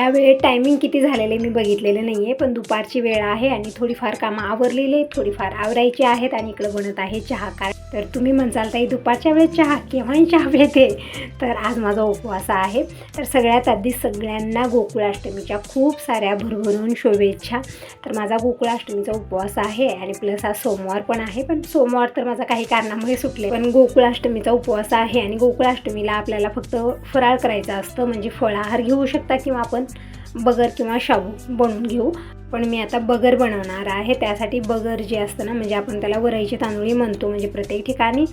या वेळेत टायमिंग किती झालेले मी बघितलेलं नाही आहे, पण दुपारची वेळ आहे आणि थोडीफार कामं आवरलेली आहेत, थोडीफार आवरायची आहेत आणि इकडं बनत आहे चहा. तर तुम्ही म्हणसाल ताई दुपारच्या वेळेस चहा केव्हाही चहा पिते, तर आज माझा उपवास आहे. तर सगळ्यात आधी सगळ्यांना गोकुळाष्टमीच्या खूप साऱ्या भरभरून शुभेच्छा. तर माझा गोकुळाष्टमीचा उपवास आहे आणि प्लस आज सोमवार पण आहे, पण सोमवार तर माझा काही कारणामुळे सुटले, पण गोकुळाष्टमीचा उपवास आहे. आणि गोकुळाष्टमीला आपल्याला फक्त फराळ करायचं असतं, म्हणजे फळाहार घेऊ शकता किंवा आपण बगर किंवा शाबू बनवून घेऊ. पण मी आता बगर बनवणार आहे. त्यासाठी बगर जे असतं ना, म्हणजे आपण त्याला वरईची तांदूळी म्हणतो. म्हणजे प्रत्येक ठिकाणी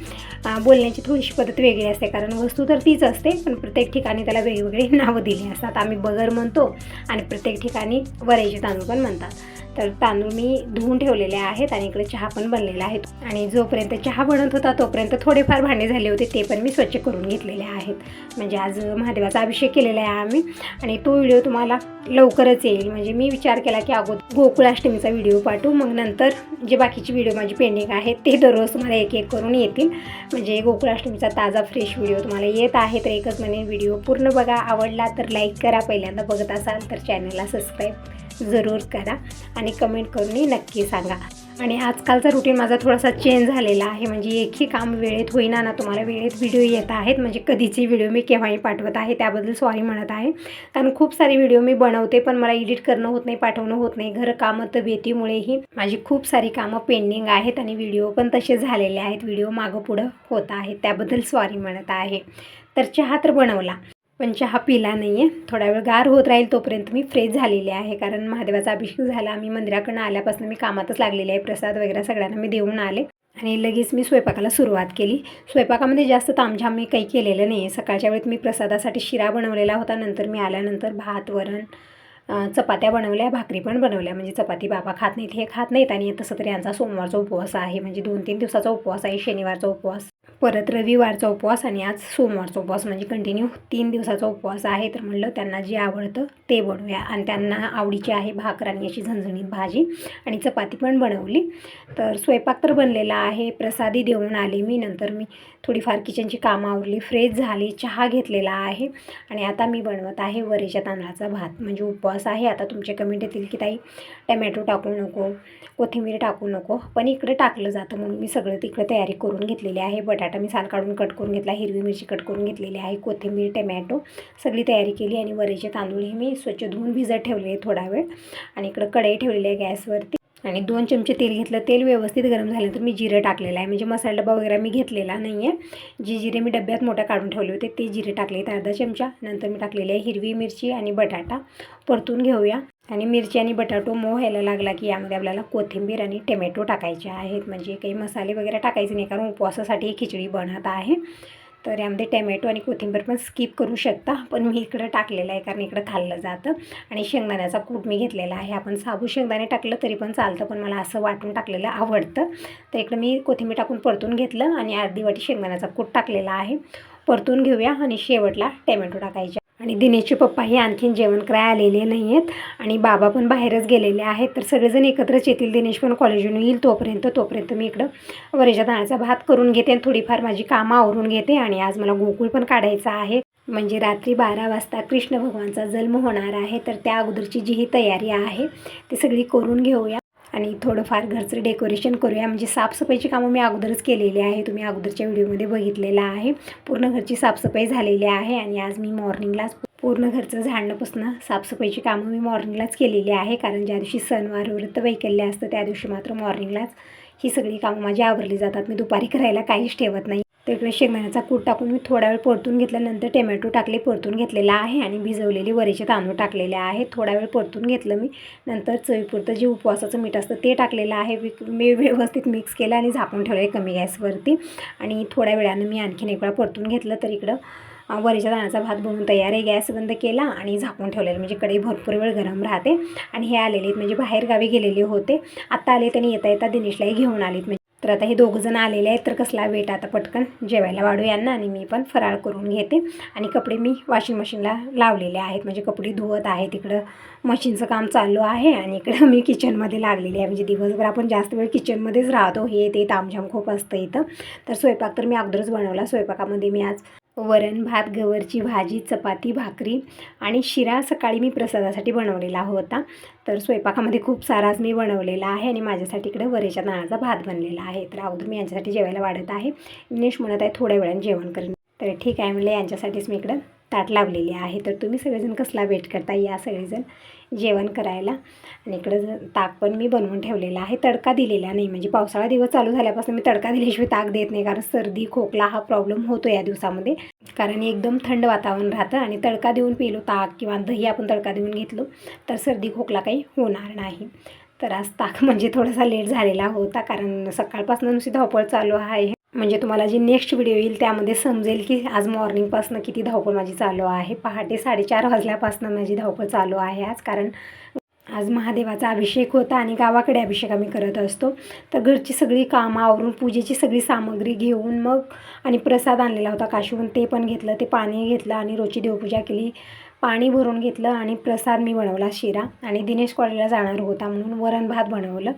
बोलण्याची थोडीशी पद्धत वेगळी असते, कारण वस्तू तर तीच असते, पण प्रत्येक ठिकाणी त्याला वेगवेगळी नावं दिली असतात. आम्ही बगर म्हणतो आणि प्रत्येक ठिकाणी वरईचे तांदूळ पण म्हणतात. तर तांदूळ मी धुवून ठेवलेले आहेत आणि इकडे चहा पण बनलेला आहे. आणि जोपर्यंत चहा बनत होता तोपर्यंत थोडेफार भांडे झाले होते, ते पण मी स्वच्छ करून घेतलेले आहेत. म्हणजे आज महादेवाचा अभिषेक केलेला आहे आम्ही, आणि तो व्हिडिओ तुम्हाला लवकरच येईल. म्हणजे मी विचार केला की अगोदर गोकुळाष्टमीचा व्हिडिओ पाठवू, मग नंतर जे बाकीचे व्हिडिओ माझी पेंडिंग आहेत ते दररोज तुम्हाला एक एक करून येतील. म्हणजे गोकुळाष्टमीचा ताजा फ्रेश व्हिडिओ तुम्हाला येत आहे. तर एकच म्हणे, व्हिडिओ पूर्ण बघा, आवडला तर लाईक करा, पहिल्यांदा बघत असाल तर चॅनलला सबस्क्राईब जरूर करा आणि कमेंट करूनही नक्की सांगा. आणि आजकालचा रुटीन माझा थोडासा चेंज झालेला आहे. म्हणजे एकही काम वेळेत होईना ना, तुम्हाला वेळेत व्हिडिओ येत आहेत. म्हणजे कधीची व्हिडिओ मी केव्हाही पाठवत आहे, त्याबद्दल सॉरी म्हणत आहे. कारण खूप सारी व्हिडिओ मी बनवते, पण मला एडिट करणं होत नाही, पाठवणं होत नाही. घरकामं तब्येतीमुळेही माझी खूप सारी कामं पेंडिंग आहेत आणि व्हिडिओ पण तसे झालेले आहेत. व्हिडिओ मागं पुढं होत आहेत, त्याबद्दल सॉरी म्हणत आहे. तर चहा तर बनवला, पण चहा पिला नाही आहे. थोडा वेळ गार होत राहील तोपर्यंत मी फ्रेश झालेले आहे, कारण महादेवाचा अभिषेक झाला. मी मंदिराकडून आल्यापासून मी कामातच लागलेले आहे. प्रसाद वगैरे सगळ्यांना मी देऊन आले आणि लगेच मी स्वयंपाकाला सुरुवात केली. स्वयंपाकामध्ये जास्त तामझाम मी काही केलेलं नाही आहे. सकाळच्या वेळेत मी प्रसादासाठी शिरा बनवलेला होता. नंतर मी आल्यानंतर भात, वरण, चपात्या बनवल्या, भाकरी पण बनवल्या. म्हणजे चपाती बाबा खात नाहीत, हे खात नाहीत. आणि तसं तरी यांचा सोमवारचा उपवास आहे, म्हणजे 2-3 दिवसाचा उपवास आहे. शनिवारचा उपवास, परत रविवारचा उपवास आणि आज सोमवारचा उपवास, म्हणजे कंटिन्यू 3 दिवसाचा उपवास आहे. तर म्हणलं त्यांना जे आवडतं ते बनवूया. आणि त्यांना आवडीची आहे भाकर आणि अशी झणझणीत भाजी, आणि चपाती पण बनवली. तर स्वयंपाक तर बनलेला आहे. प्रसादी देऊन आले मी. नंतर मी थोडीफार किचनची कामं आवरली, फ्रेश झाली, चहा घेतलेला आहे आणि आता मी बनवत आहे वरीच्या तांदळाचा भात. म्हणजे उपवास आहे. आता तुमचे कमेंट येतील की ताई टमॅटो टाकू नको, कोथिंबीर टाकू नको, पण इकडे टाकलं जातं म्हणून मी सगळं तिकडे तयारी करून घेतलेली आहे. बटाटा मी साल काढून कट करून घेतला, हिरवी मिरची कट करून घेतलेली आहे, कोथिंबीर, टमॅटो सगळी तयारी केली. आणि वरीचे तांदूळ हे मी स्वच्छ धुवून भिजत ठेवले थोडा वेळ. आणि इकडं कढई ठेवलेली आहे गॅसवरती आणि 2 चमचे तेल घेतलं. तेल व्यवस्थित गरम झाल्यानंतर मी जिरं टाकलेलं आहे. म्हणजे मसाला डबा वगैरे मी घेतलेला नाही आहे. जे जिरे मी डब्यात मोठ्या काढून ठेवले होते ते जिरे टाकले, अर्धा चमचा. नंतर मी टाकलेले आहे हिरवी मिरची आणि बटाटा. परतून घेऊया. आणि मिरची आणि बटाटो मऊ व्हायला लागला की यामध्ये आपल्याला कोथिंबीर आणि टमॅटो टाकायचे आहेत. म्हणजे काही मसाले वगैरे टाकायचे नाही, कारण उपवासासाठी ही खिचडी बनत आहे. तर यामध्ये टमॅटो आणि कोथिंबीर पण स्किप करू शकता, पण मी इकडं टाकलेलं आहे कारण इकडं खाल्लं जातं. आणि शेंगदाण्याचा कूट मी घेतलेला आहे. आपण साबू शेंगदाणे टाकलं तरी पण चालतं, पण मला असं वाटून टाकलेलं आवडतं. तर इकडं मी कोथिंबीर टाकून परतून घेतलं आणि अर्धी वाटी शेंगदाण्याचा कूट टाकलेला आहे. परतून घेऊया आणि शेवटला टमॅटो टाकायचे. आणि दिनेशचे पप्पाही आणखीन जेवण करायला आलेले नाही आहेत आणि बाबा पण बाहेरच गेलेले आहेत. तर सगळेजण एकत्रच येतील. दिनेश पण कॉलेजून येईल तोपर्यंत मी इकडं वरीच्या तांदळाचा भात करून घेते आणि थोडीफार माझी कामं आवरून घेते. आणि आज मला गोकुळ पण काढायचं आहे. म्हणजे रात्री 12 वाजता कृष्ण भगवानचा जन्म होणार आहे. तर त्या अगोदरची जी ही तयारी आहे ती सगळी करून घेऊया आणि थोडंफार घरचं डेकोरेशन करूया. म्हणजे साफसफाईची कामं मी अगोदरच केलेली आहे, तुम्ही अगोदरच्या व्हिडिओमध्ये बघितलेलं आहे. पूर्ण घरची साफसफाई झालेली आहे. आणि आज मी मॉर्निंगलाच पूर्ण घरचं झाडणंपासून साफसफाईची कामं मी मॉर्निंगलाच केलेली आहे, कारण ज्या दिवशी सणवार व्रत वैकल्य असतं त्या दिवशी मात्र मॉर्निंगलाच ही सगळी कामं माझी आवरली जातात. मी दुपारी करायला काहीच ठेवत नाही. तर इकडे शेंगदाण्याचा कूट टाकून मी थोडा वेळ परतून घेतल्यानंतर टमॅटो टाकले, परतून घेतलेला आहे. आणि भिजवलेले वरीचे तांदूळ टाकलेले आहेत. थोडा वेळ परतून घेतलं मी. नंतर चवीपुरतं जे उपवासाचं मीठ असतं ते टाकलेलं आहे. मी व्यवस्थित मिक्स केलं आणि झाकून ठेवलं आहे कमी गॅसवरती. आणि थोड्या वेळानं मी आणखीन एक वेळा परतून घेतलं. तर इकडं वरीच्या तांदळाचा भात बनवून तयार आहे. गॅस बंद केला आणि झाकून ठेवलेलं, म्हणजे कढई भरपूर वेळ गरम राहते. आणि हे आलेले आहेत, म्हणजे बाहेर गावी गेलेले होते, आत्ता आले. त्यांनी येता दिनेशलाही घेऊन आलेत. तर आता हे दोघंजण आलेले आहेत. तर कसला वेट, आता पटकन जेवायला वाढू यांना आणि मी पण फराळ करून घेते. आणि कपडे मी वॉशिंग मशीनला लावलेले आहेत, म्हणजे कपडे धुवत आहे. तिकडं मशीनचं काम चालू आहे आणि इकडं मी किचनमध्ये लागलेली आहे. म्हणजे दिवसभर आपण जास्त वेळ किचनमध्येच राहतो, हे ते तामझाम खूप असतं इथं. तर स्वयंपाक तर मी अगोदरच बनवला. स्वयंपाकामध्ये मी आज वरण भात, गवारची भाजी, चपाती, भाकरी आणि शिरा सकाळी मी प्रसादासाठी बनवलेला होता. तर स्वयंपाकामध्ये खूप सारा आज मी बनवलेला आहे आणि माझ्यासाठी इकडे वरेच्या नारळाचा भात बनलेला आहे. तर अगोदर मी यांच्यासाठी जेवायला वाढत आहे. दिनेश म्हणत आहे थोड्या वेळाने जेवण करेन. तर ठीक आहे म्हणले, यांच्यासाठीच मी इकडं ताट लावलेली आहे. तर तुम्ही सगळेजण कसला वेट करता, या सगळेजण जेवण करायला. आणि इकडं ताक पण मी बनवून ठेवलेला आहे. तडका दिलेला नाही, म्हणजे पावसाळा दिवस चालू झाल्यापासून मी तडका दिल्याशिवाय ताक देत नाही, कारण सर्दी खोकला हा प्रॉब्लेम होतो या दिवसामध्ये. कारण एकदम थंड वातावरण राहतं आणि तडका देऊन पिलो ताक किंवा दही आपण तडका देऊन घेतलो तर सर्दी खोकला काही होणार नाही. तर आज ताक म्हणजे थोडासा लेट झालेला होता, कारण सकाळपासून नुसती धावपळ चालू आहे. म्हणजे तुम्हाला जी नेक्स्ट व्हिडिओ येईल त्यामध्ये समजेल की आज मॉर्निंगपासून किती धावपळ माझी चालू आहे. पहाटे 4:30 वाजल्यापासून माझी धावपळ चालू आहे आज, कारण आज महादेवाचा अभिषेक होता आणि गावाकडे अभिषेक आम्ही करत असतो. तर घरची सगळी कामं आवरून पूजेची सगळी सामग्री घेऊन मग आणि प्रसाद आणलेला होता काशीहून, ते पण घेतलं, ते पाणी घेतलं आणि रोजची देवपूजा केली, पाणी भरून घेतलं आणि प्रसाद मी बनवला शिरा. आणि दिनेश कॉलेजला जाणार होता म्हणून वरण भात बनवलं.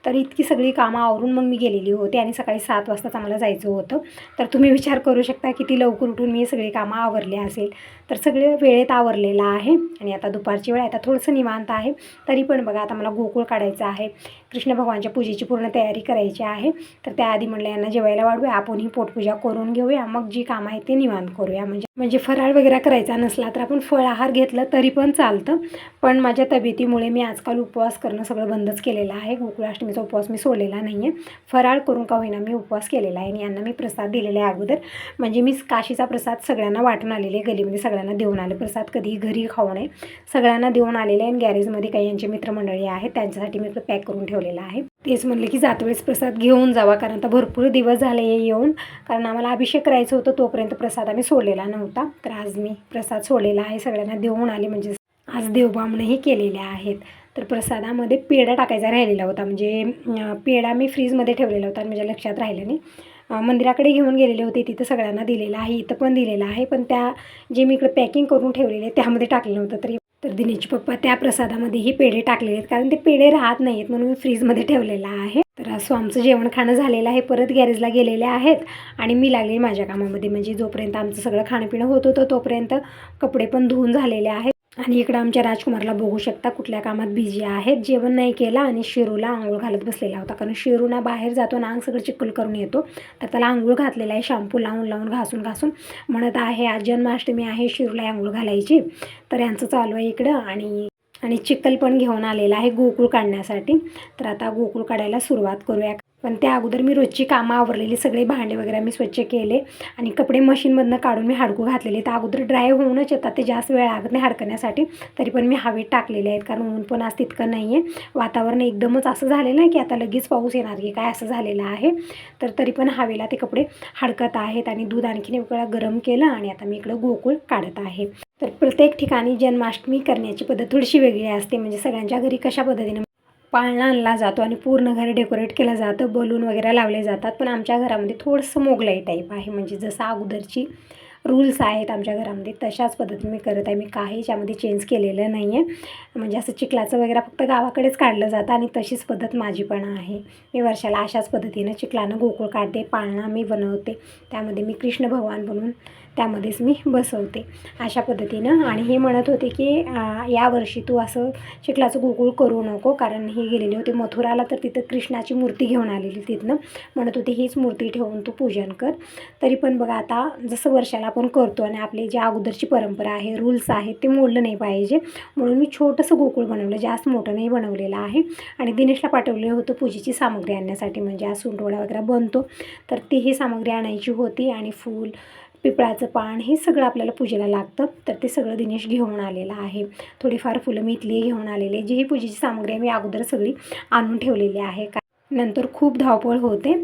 तर इतकी सगळी कामं आवरून मग मी गेलेली होती आणि सकाळी 7 वाजताच आम्हाला जायचं होतं. तर तुम्ही विचार करू शकता किती लवकर उठून मी सगळी कामं आवरली असेल. तर सगळे वेळेत आवरलेलं आहे आणि आता दुपारची वेळ, आता थोडंसं निवांत आहे. तरी पण बघा, आता मला गोकुळ काढायचं आहे, कृष्ण भगवानच्या पूजेची पूर्ण तयारी करायची आहे. तर त्याआधी म्हणलं यांना जेवायला वाढूया, आपणही पोटपूजा करून घेऊया, मग जी कामं आहे ते निवांत करूया. म्हणजे फराळ वगैरे करायचा नसला तर आपण फळाहार घेतलं तरी पण चालतं. पण माझ्या तब्येतीमुळे मी आजकाल उपवास करणं सगळं बंदच केलेलं आहे. गोकुळाष्टमीचा उपवास मी सोडलेला नाही आहे. फराळ करून का होईना मी उपवास केलेला आहे आणि यांना मी प्रसाद दिलेला आहे अगोदर. म्हणजे मी काशीचा प्रसाद सगळ्यांना वाटून आलेले, गलीमध्ये सगळ्यांना देऊन आले. प्रसाद कधीही घरी खाऊ नये, सगळ्यांना देऊन आलेले आहे. आणि गॅरेजमध्ये काही यांचे मित्रमंडळी आहेत त्यांच्यासाठी मी पॅक करून ठेवलेला आहे. तेच म्हणले की जातवेळेस प्रसाद घेऊन जावा, कारण आता भरपूर दिवस झाले येऊन, कारण आम्हाला अभिषेक करायचं होतं तोपर्यंत प्रसाद आम्ही सोडलेला नव्हता. तर आज मी प्रसाद सोडलेला आहे, सगळ्यांना देऊन आले. म्हणजे आज देवबामणंही केलेले आहेत. तर प्रसादामध्ये पेढा टाकायचा राहिलेला होता, म्हणजे पेढा मी फ्रीजमध्ये ठेवलेला होता आणि माझ्या लक्षात राहिलं नाही. मंदिराकडे घेऊन गेलेले होते, तिथं सगळ्यांना दिलेलं आहे, इथं पण दिलेलं आहे. पण त्या जे मी इकडे पॅकिंग करून ठेवलेले त्यामध्ये टाकलेलं नव्हतं. तर दिनेशचे पप्पा त्या प्रसादामध्येही पेढे टाकलेले आहेत, कारण ते पेढे राहत नाही आहेत म्हणून मी फ्रीजमध्ये ठेवलेला आहे. तर असं आमचं जेवण खाणं झालेलं आहे. परत गॅरेजला गेलेले आहेत आणि मी लागले माझ्या कामामध्ये. म्हणजे जोपर्यंत आमचं सगळं खाणंपिणं होत होतं तोपर्यंत कपडे पण धुवून झालेले आहेत. आणि इकडं आमच्या राजकुमारला बघू शकता कुठल्या कामात बिझी आहेत. जेवण नाही केला आणि शिरूला आंघोळ घालत बसलेला होता, कारण शिरूना बाहेर जातो ना, अंग सगळं चिखल करून येतो. तर त्याला आंघोळ घातलेला आहे, शॅम्पू लावून घासून म्हणत आहे आज जन्माष्टमी आहे, शिरूला आंघोळ घालायची. तर यांचं चालू आहे इकडं. आणि चिखल पण घेऊन आलेला आहे गोकुळ काढण्यासाठी. तर आता गोकुळ काढायला सुरुवात करूया. पण त्या अगोदर मी रोजची कामं आवरलेली, सगळे भांडे वगैरे मी स्वच्छ केले आणि कपडे मशीनमधनं काढून मी हाडकू घातलेले. तर अगोदर ड्राय होऊनच येतात, ते जास्त वेळ लागत नाही हडकण्यासाठी. तरी पण मी हवेत टाकलेले आहेत, कारण ऊन पण आज तितकं नाही आहे. वातावरण एकदमच असं झालेलं आहे की आता लगेच पाऊस येणार की काय असं झालेलं आहे. तर तरी पण हवेला ते कपडे हडकत आहेत. आणि दूध आणखीन एक वेळा गरम केलं आणि आता मी इकडं गोकुळ काढत आहे. तर प्रत्येक ठिकाणी जन्माष्टमी करण्याची पद्धत थोडीशी वेगळी असते. म्हणजे सगळ्यांच्या घरी कशा पद्धतीने पाळणा आणला जातो आणि पूर्ण घर डेकोरेट केलं जातं, बलून वगैरे लावले जातात. पण आमच्या घरामध्ये थोडंसं मोगलाई टाईप आहे, म्हणजे जसं अगोदरची रूल्स आहेत आमच्या घरामध्ये तशाच पद्धतीने मी करत आहे. मी काही याच्यामध्ये चेंज केलेलं नाही आहे. म्हणजे असं चिखलाचं वगैरे फक्त गावाकडेच काढलं जातं आणि तशीच पद्धत माझी पण आहे. मी वर्षाला अशाच पद्धतीनं चिखलानं गोकुळ काढते, पाळणा मी बनवते, त्यामध्ये मी कृष्ण भगवान बनवून त्यामध्येच मी बसवते अशा पद्धतीनं. आणि हे म्हणत होते की यावर्षी तू असं चिखलाचं गोकुळ करू नको, कारण हे गेलेले होते मथुराला, तर तिथं कृष्णाची मूर्ती घेऊन आलेली, तिथनं म्हणत होते हीच मूर्ती ठेवून तू पूजन कर. तरी पण बघा, आता जसं वर्षाला आपण करतो आणि आपली जी अगोदरची परंपरा आहे, रूल्स आहेत, ते मोडलं नाही पाहिजे म्हणून मी छोटंसं गोकुळ बनवलं, जास्त मोठं नाही बनवलेलं आहे. आणि दिनेशला पाठवलेलं होतं पूजेची सामग्री आणण्यासाठी, म्हणजे आज सुंटवडा वगैरे बनतो तर तीही सामग्री आणायची होती. आणि फूल, पिपळाचं पान, हे सगळं आपल्याला पूजेला लागतं. तर ते सगळं दिनेश घेऊन आलेलं आहे. थोडीफार फुलं मी इथली घेऊन आलेले, जी ही पूजेची सामग्री आहे मी अगोदर सगळी आणून ठेवलेली आहे, नंतर खूप धावपळ होते.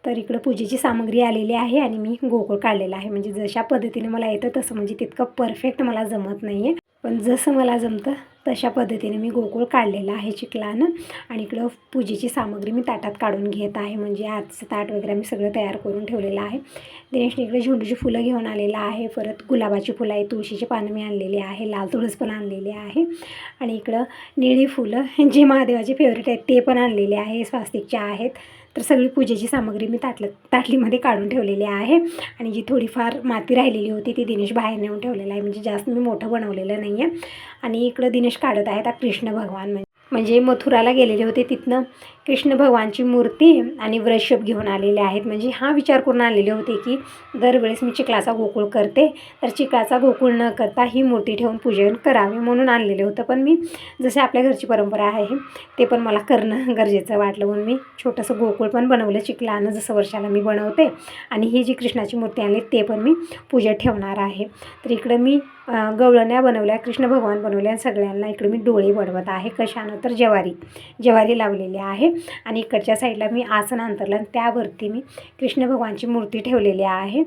तर इकडं पूजेची सामग्री आलेली आहे आणि मी गोकुळ काढलेला आहे. म्हणजे जशा पद्धतीने मला येतं तसं, म्हणजे तितकं परफेक्ट मला जमत नाही आहे, पण जसं मला जमतं तशा पद्धतीने मी गोकुळ काढलेलं आहे चिखलानं. आणि इकडं पूजेची सामग्री मी ताटात काढून घेत आहे, म्हणजे आजचं ताट वगैरे मी सगळं तयार करून ठेवलेलं आहे. दिनेशने इकडे झेंडूची फुलं घेऊन आलेलं आहे, परत गुलाबाची फुलं आहे, तुळशीची पानं मी आणलेली आहे, लाल तुळस पण आणलेली आहे. आणि इकडं निळी फुलं जे महादेवाचे फेवरेट आहेत ते पण आणलेले आहे, स्वास्तिकचे आहेत. तर सगळी पूजेची सामग्री मी ताटलीमध्ये काढून ठेवलेली आहे आणि जी थोडीफार माती राहिलेली होती ती दिनेश बाहेर नेऊन ठेवलेलं आहे, म्हणजे जास्त मी मोठं बनवलेलं नाही आहे. आणि इकडं दिनेश काढत आहेत कृष्ण भगवान, म्हणजे मथुराला गेलेले होते, तिथनं कृष्ण भगवानची मूर्ती आणि वृषभ घेऊन आलेले आहेत. म्हणजे हा विचार करून आलेले होते की दरवेळेस मी चिखलाचा गोकुळ करते, तर चिखलाचा गोकुळ न करता ही मूर्ती ठेवून पूजन करावे म्हणून आणलेले होतं. पण मी जसे आपल्या घरची परंपरा आहे ते पण मला करणं गरजेचं वाटलं, म्हणून मी छोटंसं गोकुळ पण बनवलं चिखलानं, जसं वर्षाला मी बनवते. आणि ही जी कृष्णाची मूर्ती आणली ते पण मी पूजेत ठेवणार आहे. तर इकडं मी गवळण्या बनवल्या, कृष्ण भगवान बनवल्या आणि सगळ्यांना इकडे मी डोळे बनवत आहे. कशानं तर ज्वारी लावलेली आहे. आणि इकडच्या साईडला मी आसन अंतरलं आणि त्यावरती मी कृष्ण भगवानची मूर्ती ठेवलेली आहे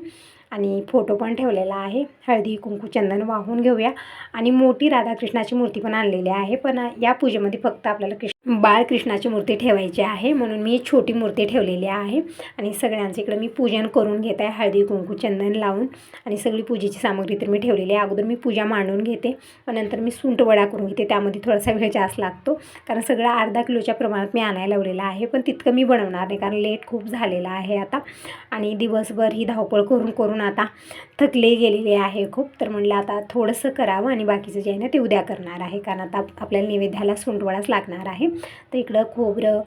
आणि फोटो पण ठेवलेला आहे. हळदी कुंकू चंदन वाहून घेऊया. आणि मोठी राधाकृष्णाची मूर्ती पण आणलेली आहे, पण या पूजेमध्ये फक्त आपल्याला बाळकृष्णाची मूर्ती ठेवायची आहे, म्हणून मी छोटी मूर्ती ठेवलेली आहे. आणि सगळ्यांचं इकडं मी पूजन करून घेत आहे हळदी कुंकू चंदन लावून. आणि सगळी पूजेची सामग्री तर मी ठेवलेली आहे. अगोदर मी पूजा मांडून घेते, पण नंतर मी सुंठ वडा करून घेते. त्यामध्ये थोडासा वेळ जास्त लागतो, कारण सगळं अर्धा किलोच्या प्रमाणात मी आणायला लावलेलं आहे. पण तितकं मी बनवणार नाही, कारण लेट खूप झालेला आहे आता. आणि दिवसभर ही धावपळ करून करून आता थकले गेलेले आहे खूप. तर म्हणलं आता थोडंसं करावं आणि बाकीचं जे आहे ना ते उद्या करणार आहे, कारण आता आपल्याला नैवेद्याला सुंठवडाच लागणार आहे. तर इकडं खोबरं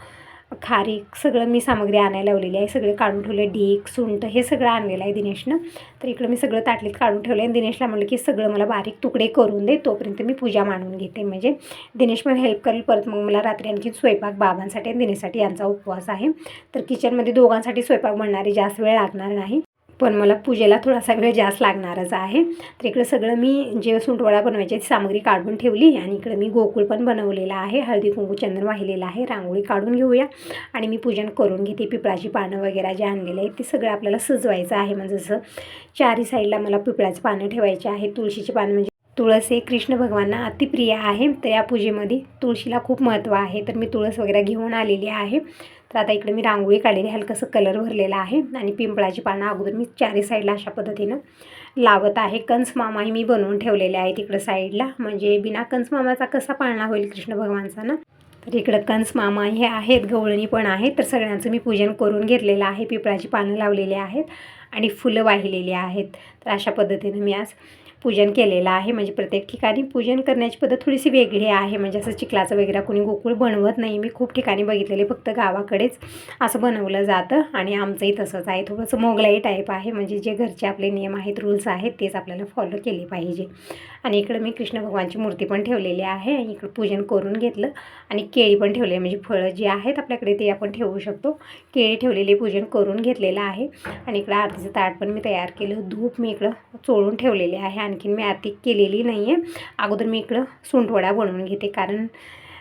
खारीक सगळं मी सामग्री आणायला लावलेली आहे. सगळे काढून ठेवले, ढीक सुंठ हे सगळं आणलेलं आहे दिनेशनं. तर इकडं मी सगळं ताटलीत काढून ठेवलं आणि दिनेशला म्हटलं की सगळं मला बारीक तुकडे करून दे, तोपर्यंत मी पूजा मांडून घेते. म्हणजे दिनेश पण हेल्प करेल. परत मग मला रात्री आणखी स्वयंपाक बाबांसाठी आणि दिनेशसाठी यांचा उपवास आहे. तर किचनमध्ये दोघांसाठी स्वयंपाक बनणारे जास्त वेळ लागणार नाही, पण मला पूजेला थोडासा वेळ जास्त लागणारच आहे. तर इकडं सगळं मी जे सुंठवडा बनवायची सामग्री काढून ठेवली आणि इकडं मी गोकुळ पण बनवलेला आहे. हळदी कुंकू चंदन वाहिलेलं आहे. रांगोळी काढून घेऊया आणि मी पूजन करून घेते. पिपळाची पानं वगैरे जे आणलेले आहेत ते सगळं आपल्याला सजवायचं आहे. म्हणजे जसं चारी साईडला मला पिपळाची पानं ठेवायची आहे. तुळशीची पानं, म्हणजे तुळस हे कृष्ण भगवानांना अतिप्रिय आहे, तर या पूजेमध्ये तुळशीला खूप महत्त्व आहे. तर मी तुळस वगैरे घेऊन आलेली आहे. तर आता इकडे मी रांगोळी काढलेली, हलकंसं कलर भरलेला आहे. आणि पिंपळाची पानं अगोदर मी चारी साईडला अशा पद्धतीनं लावत आहे. कंस मामाही मी बनवून ठेवलेले आहे तिकडं साईडला, म्हणजे बिना कंस मामाचा कसा पाळणा होईल कृष्ण भगवानचा ना. तर इकडं कंस मामा हे आहेत, गवळणी पण आहेत. तर सगळ्यांचं मी पूजन करून घेतलेलं आहे. पिपळाची पानं लावलेली आहेत आणि फुलं वाहिलेली आहेत. तर अशा पद्धतीनं मी आज पूजन केलेलं आहे. म्हणजे प्रत्येक ठिकाणी पूजन करण्याची पद्धत थोडीशी वेगळी आहे. म्हणजे असं चिखलाचं वगैरे कोणी गोकुळ बनवत नाही. मी खूप ठिकाणी बघितलेले, फक्त गावाकडेच असं बनवलं जातं. आणि आमचंही तसंच आहे, थोडंसं मोगलाई टाईप आहे. म्हणजे जे घरचे आपले नियम आहेत, रूल्स आहेत, तेच आपल्याला फॉलो केले पाहिजे. आणि इकडं मी कृष्ण भगवानची मूर्ती पण ठेवलेली आहे. आणि इकडं पूजन करून घेतलं आणि केळी पण ठेवली, म्हणजे फळं जी आहेत आपल्याकडे ते आपण ठेवू शकतो. केळी ठेवलेली, पूजन करून घेतलेलं आहे. आणि इकडं आरतीचं ताट पण मी तयार केलं. धूप मी इकडं चोळून ठेवलेले आहे. आणखीन मी आरती केलेली नाही आहे. अगोदर मी इकडं सुंठवडा बनवून घेते, कारण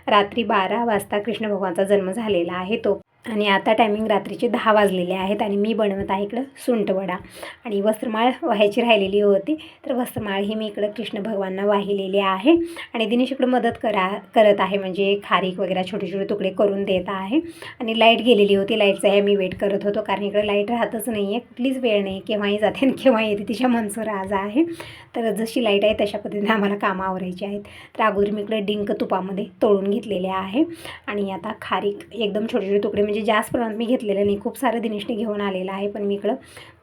रात्री 12 वाजता कृष्ण भगवानचा जन्म झालेला आहे तो. आणि आता टायमिंग रात्रीचे 10 वाजलेले आहेत आणि मी बनवत आहे इकडं सुंठवडा. आणि वस्त्रमाळ व्हायची राहिलेली होती, तर वस्त्रमाळ ही मी इकडं कृष्ण भगवानना वाहिलेली आहे. आणि दिनेश इकडं मदत करत आहे, म्हणजे खारीक वगैरे छोटे छोटे तुकडे करून देत आहे. आणि लाईट गेलेली होती, लाईटचा मी वेट करत होतो, कारण इकडं लाईट राहतच नाही आहे, कुठलीच वेळ नाही, केव्हाही जाते आणि केव्हा येते तिच्या मनचं राज आहे. तर जशी लाईट आहे तशा पद्धतीने आम्हाला कामं आवरायची आहेत. तर अगोदर मी इकडं डिंक तुपामध्ये तळून घेतलेले आहे. आणि आता खारीक एकदम छोटे छोटे तुकडे, म्हणजे जास्त प्रमाणात मी घेतलेलं नाही, खूप सारं दिनेशने घेऊन आलेलं आहे, पण मी इकडं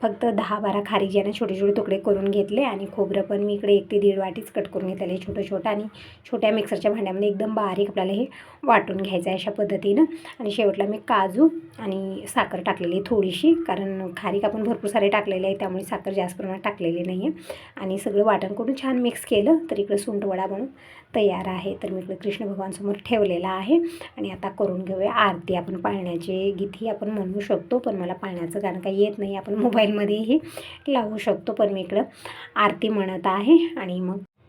फक्त 10-12 खारीक ज्याने छोटे छोटे तुकडे करून घेतले. आणि खोबरं पण मी इकडे 1 ते 1.5 वाटीच कट करून घेतलेलं आहे छोटं छोटं. आणि छोट्या मिक्सरच्या भांड्यामध्ये एकदम बारीक आपल्याला हे वाटून घ्यायचं आहे अशा पद्धतीनं. आणि शेवटला मी काजू आणि साखर टाकलेली थोडीशी, कारण खारीक आपण भरपूर सारे टाकलेले आहे, त्यामुळे साखर जास्त प्रमाणात टाकलेली नाही आहे. आणि सगळं वाटण करून छान मिक्स केलं, तर इकडे सुंठवडा बनून तयार आहे. तर मी इकडे कृष्ण भगवानसमोर ठेवलेला आहे. आणि आता करून घेऊया आरती. आपण पाळण्याचे गीतही आपण म्हणू शकतो, पण मला पाळण्याचं गाणं काही येत नाही, आपण मोबाईलमध्येही लावू शकतो. पण मी इकडं आरती म्हणत आहे.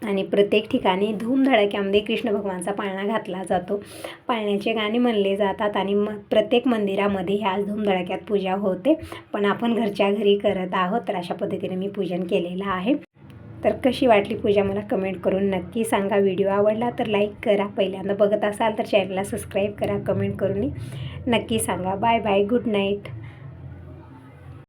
आणि प्रत्येक ठिकाणी धूमधडाक्यामध्ये कृष्ण भगवानचा पाळणा घातला जातो, पाळण्याचे गाणे म्हणले जातात. आणि प्रत्येक मंदिरामध्ये आज धूमधडाक्यात पूजा होते, पण आपण घरच्या घरी करत आहोत. तर अशा पद्धतीने मी पूजन केलेलं आहे. तर कशी वाटली पूजा मला कमेंट करून नक्की सांगा. व्हिडिओ आवडला तर लाईक करा, पहिल्यांदा बघत असाल तर चॅनलला सबस्क्राईब करा, कमेंट करून नक्की सांगा. Bye bye, good night.